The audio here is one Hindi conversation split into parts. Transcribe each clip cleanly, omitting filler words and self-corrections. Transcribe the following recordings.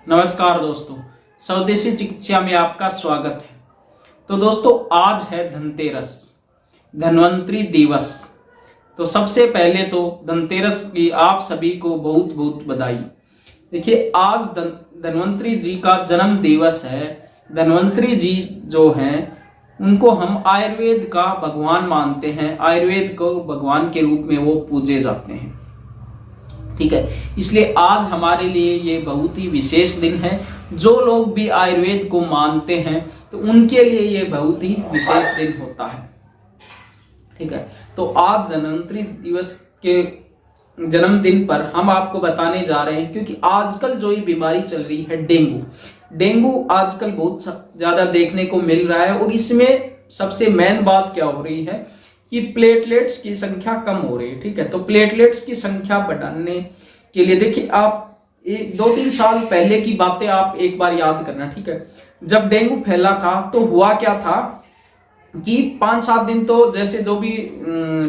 नमस्कार दोस्तों, स्वदेशी चिकित्सा में आपका स्वागत है। तो दोस्तों, आज है धनतेरस, धन्वंतरी दिवस। तो सबसे पहले तो धनतेरस की आप सभी को बहुत बहुत बधाई। देखिए, आज धन्वंतरी जी का जन्म दिवस है। धन्वंतरी जी जो हैं उनको हम आयुर्वेद का भगवान मानते हैं। आयुर्वेद को भगवान के रूप में वो पूजे जाते हैं, ठीक है। इसलिए आज हमारे लिए ये बहुत ही विशेष दिन है। जो लोग भी आयुर्वेद को मानते हैं तो उनके लिए ये बहुत ही विशेष दिन होता है, ठीक है। तो आज धन्वंतरी दिवस के जन्मदिन पर हम आपको बताने जा रहे हैं, क्योंकि आजकल जो ये बीमारी चल रही है डेंगू आजकल बहुत ज्यादा देखने को मिल रहा है। और इसमें सबसे मेन बात क्या हो रही है कि प्लेटलेट्स की संख्या कम हो रही है, ठीक है। तो प्लेटलेट्स की संख्या बढ़ाने के लिए देखिए, आप 2-3 साल पहले की बातें आप एक बार याद करना, ठीक है। जब डेंगू फैला था तो हुआ क्या था कि 5-7 दिन तो जैसे जो भी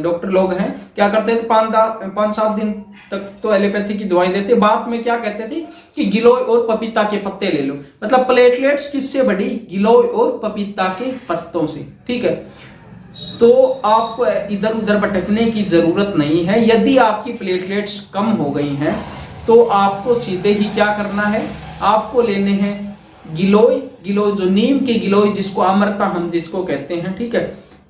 डॉक्टर लोग हैं क्या करते थे, 5-7 दिन तक तो एलोपैथी की दवाएं देते। बाद में क्या कहते थे कि गिलोय और पपीता के पत्ते ले लो। मतलब प्लेटलेट्स किससे बढ़ी? गिलोय और पपीता के पत्तों से, ठीक है। तो आपको इधर उधर भटकने की जरूरत नहीं है। यदि आपकी प्लेटलेट्स कम हो गई हैं तो आपको सीधे ही क्या करना है, आपको लेने हैं गिलोय जो नीम के गिलोय, जिसको अमृता हम जिसको कहते हैं, ठीक है।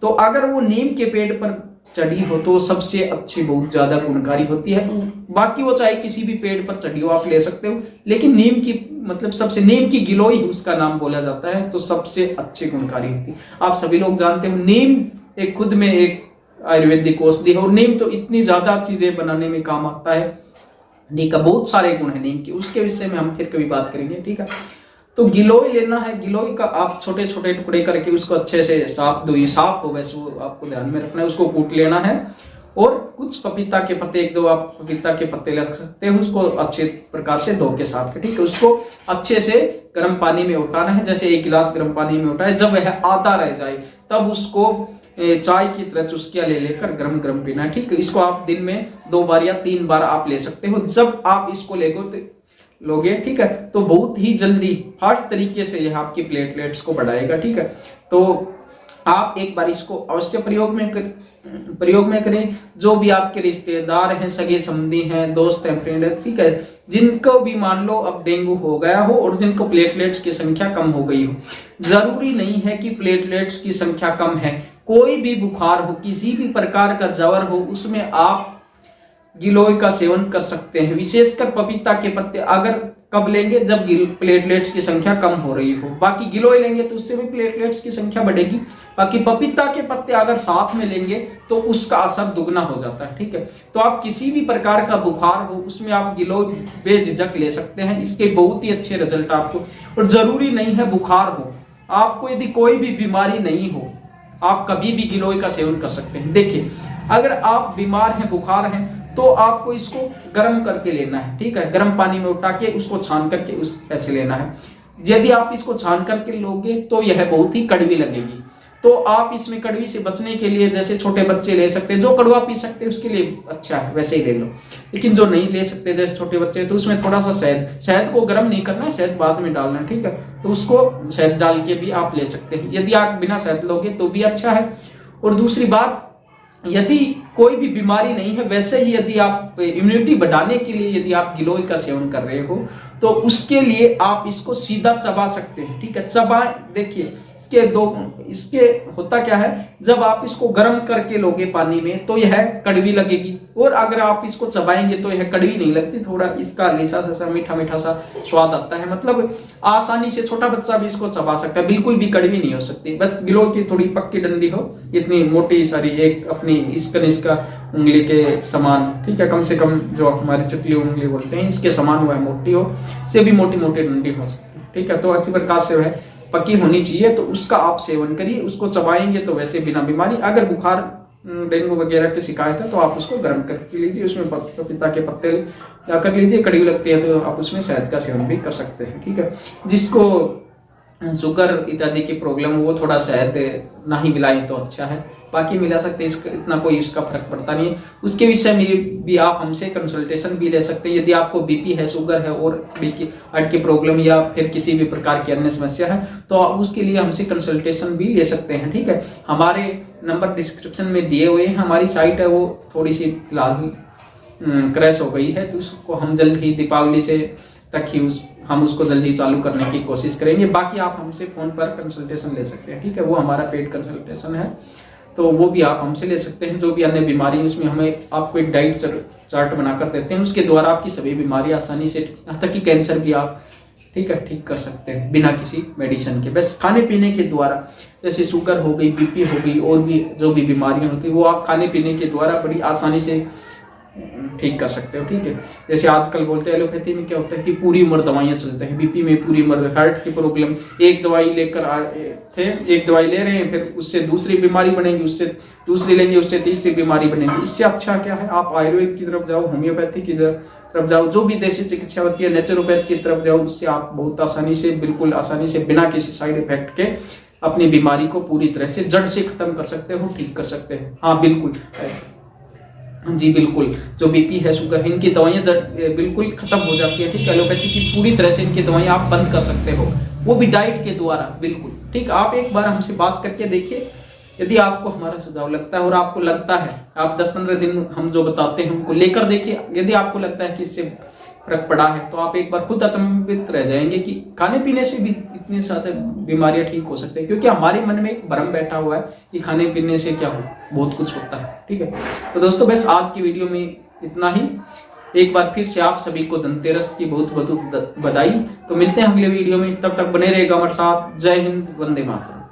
तो अगर वो नीम के पेड़ पर चढ़ी हो तो सबसे अच्छी, बहुत ज्यादा गुणकारी होती है। बाकी वो चाहे किसी भी पेड़ पर चढ़ी हो आप ले सकते हो, लेकिन नीम की मतलब सबसे नीम की गिलोय उसका नाम बोला जाता है, तो सबसे अच्छी गुणकारी होती है। आप सभी लोग जानते हो नीम एक खुद में एक आयुर्वेदिक औषधि है, और नीम तो इतनी ज्यादा चीजें बनाने में काम आता है। नीम का बहुत सारे गुण है नीम के, उसके विषय में हम फिर कभी बात करेंगे, ठीक है। तो गिलोय लेना है। गिलोय का आप छोटे छोटे टुकड़े करके उसको अच्छे से साफ हो, वैसे वो आपको ध्यान में रखना है। उसको कूट लेना है और कुछ पपीता के पत्ते, 1-2 आप पपीता के पत्ते ले सकते हैं, उसको अच्छे प्रकार से धो के साफ के, ठीक है। उसको अच्छे से गर्म पानी में उठाना है, जैसे 1 गिलास गर्म पानी में उठाए। जब वह आधा रह जाए तब उसको चाय की तरह चुस्कियां ले लेकर गरम गरम पीना है, ठीक है। इसको आप दिन में 2 बार या 3 बार आप ले सकते हो। जब आप इसको लोगे, ठीक है, तो बहुत ही जल्दी फास्ट तरीके से यह आपकी प्लेटलेट्स को बढ़ाएगा, ठीक है। तो आप एक बार इसको अवश्य प्रयोग में करें। जो भी आपके रिश्तेदार हैं, सगे संबंधी हैं, दोस्त हैं, फ्रेंड है, ठीक है, जिनको भी मान लो अब डेंगू हो गया हो और जिनको प्लेटलेट्स की संख्या कम हो गई हो। जरूरी नहीं है कि प्लेटलेट्स की संख्या कम है, कोई भी बुखार हो, किसी भी प्रकार का ज्वर हो, उसमें आप गिलोय का सेवन कर सकते हैं। विशेषकर पपीता के पत्ते अगर कब लेंगे? जब प्लेटलेट्स की संख्या कम हो रही हो। बाकी गिलोय लेंगे तो उससे भी प्लेटलेट्स की संख्या बढ़ेगी। बाकी पपीता के पत्ते अगर साथ में लेंगे तो उसका असर दुगना हो जाता है, ठीक है। तो आप किसी भी प्रकार का बुखार हो उसमें आप गिलोय बेझिझक ले सकते हैं। इसके बहुत ही अच्छे रिजल्ट आपको, और जरूरी नहीं है बुखार हो, आपको यदि कोई भी बीमारी नहीं हो आप कभी भी गिलोय का सेवन कर सकते हैं। देखिए, अगर आप बीमार हैं, बुखार हैं, तो आपको इसको गर्म करके लेना है, ठीक है। गर्म पानी में उठा के उसको छान करके उस ऐसे लेना है। यदि आप इसको छान करके लोगे तो यह बहुत ही कड़वी लगेगी। तो आप इसमें कड़वी से बचने के लिए जैसे छोटे बच्चे ले सकते हैं, जो कड़वा पी सकते हैं उसके लिए अच्छा है, वैसे ही ले लो। लेकिन जो नहीं ले सकते जैसे छोटे बच्चे, तो उसमें थोड़ा सा शहद को गर्म नहीं करना है, शहद बाद में डालना है, ठीक है। तो उसको शहद डाल के भी आप ले सकते हैं। यदि आप बिना शहद लोगे तो भी अच्छा है। और दूसरी बात, यदि कोई भी बीमारी नहीं है, वैसे ही यदि आप इम्यूनिटी बढ़ाने के लिए यदि आप गिलोय का सेवन कर रहे हो तो उसके लिए आप इसको सीधा चबा सकते हैं, ठीक है। चबा, देखिए इसके होता क्या है, जब आप इसको गर्म करके लोगे पानी में तो यह कड़वी लगेगी, और अगर आप इसको चबाएंगे तो यह कड़वी नहीं लगती। थोड़ा इसका लिसा सा मीठा मीठा सा स्वाद आता है। मतलब आसानी से छोटा बच्चा भी इसको चबा सकता है, बिल्कुल भी कड़वी नहीं हो सकती। बस गिलोय की थोड़ी पक्की डंडी हो, इतनी मोटी सारी, एक अपनी इसका उंगली के समान, ठीक है, कम से कम जो हमारी चकली उंगली बोलते हैं इसके समान वह मोटी हो, से भी मोटी मोटी डंडी हो सकती है, ठीक है। तो अच्छी प्रकार से वह पक्की होनी चाहिए, तो उसका आप सेवन करिए। उसको चबाएंगे तो वैसे बिना बीमारी, अगर बुखार, डेंगू वगैरह की शिकायत है तो आप उसको गर्म करके लीजिए, उसमें पपीता के पत्ते कर लीजिए। कड़वी लगती है तो आप उसमें शहद का सेवन भी कर सकते हैं, ठीक है। जिसको शुगर इत्यादि की प्रॉब्लम हो वो थोड़ा शहद ना ही मिलाएं तो अच्छा है, बाकी मिला सकते हैं, इसका इतना कोई इसका फर्क पड़ता नहीं है। उसके विषय में भी आप हमसे कंसल्टेशन भी ले सकते हैं। यदि आपको बीपी है, शुगर है और हार्ट की प्रॉब्लम या फिर किसी भी प्रकार की अन्य समस्या है तो आप उसके लिए हमसे कंसल्टेशन भी ले सकते हैं। ठीक है, हमारे नंबर डिस्क्रिप्शन में दिए हुए हैं। हमारी साइट है वो थोड़ी सी फिलहाल क्रैश हो गई है, तो उसको हम जल्द ही दीपावली से तक ही हम उसको जल्दी चालू करने की कोशिश करेंगे। बाकी आप हमसे फोन पर कंसल्टेशन ले सकते हैं। ठीक है, वो हमारा पेड कंसल्टेशन है, तो वो भी आप हमसे ले सकते हैं। जो भी अन्य बीमारी है उसमें हमें आपको एक डाइट चार्ट बनाकर देते हैं, उसके द्वारा आपकी सभी बीमारियां आसानी से, यहाँ तक कि कैंसर भी आप ठीक कर सकते हैं बिना किसी मेडिसिन के, बस खाने पीने के द्वारा। जैसे शुगर हो गई, बीपी हो गई और भी जो भी बीमारियां होती है वो आप खाने पीने के द्वारा बड़ी आसानी से ठीक कर सकते हो। ठीक है, जैसे आजकल बोलते हैं एलोपैथी में क्या होता है कि पूरी उम्र दवाइयां चलते हैं, बीपी में पूरी उम्र, हार्ट की प्रॉब्लम एक दवाई लेकर आए थे, एक दवाई ले रहे हैं, फिर उससे दूसरी बीमारी बनेगी, उससे दूसरी लेंगे, उससे तीसरी बीमारी बनेगी। इससे अच्छा क्या है, आप आयुर्वेद की तरफ जाओ, होम्योपैथी की तरफ जाओ, जो भी देसी चिकित्सा होती है नेचुरोपैथ की तरफ जाओ। उससे आप बहुत आसानी से, बिल्कुल आसानी से, बिना किसी साइड इफेक्ट के अपनी बीमारी को पूरी तरह से जड़ से खत्म कर सकते हो, ठीक कर सकते हैं। हाँ बिल्कुल जी, बिल्कुल जो बीपी है, शुगर है, इनकी दवाइयां बिल्कुल खत्म हो जाती है। ठीक, एलोपैथी की पूरी तरह से इनकी दवाइयां आप बंद कर सकते हो, वो भी डाइट के द्वारा। बिल्कुल ठीक, आप एक बार हमसे बात करके देखिए। यदि आपको हमारा सुझाव लगता है और आपको लगता है, आप 10-15 दिन हम जो बताते हैं उनको लेकर देखिए। यदि आपको लगता है कि इससे फर्क पड़ा है तो आप एक बार खुद अचंभित रह जाएंगे कि खाने पीने से भी इतनी ज्यादा बीमारियां ठीक हो सकती है। क्योंकि हमारे मन में एक भ्रम बैठा हुआ है कि खाने पीने से क्या हो, बहुत कुछ होता है। ठीक है, तो दोस्तों बस आज की वीडियो में इतना ही। एक बार फिर से आप सभी को धनतेरस की बहुत बहुत बधाई। तो मिलते हैं अगले वीडियो में, तब तक बने रहेगा हमारे साथ। जय हिंद, वंदे मातरम।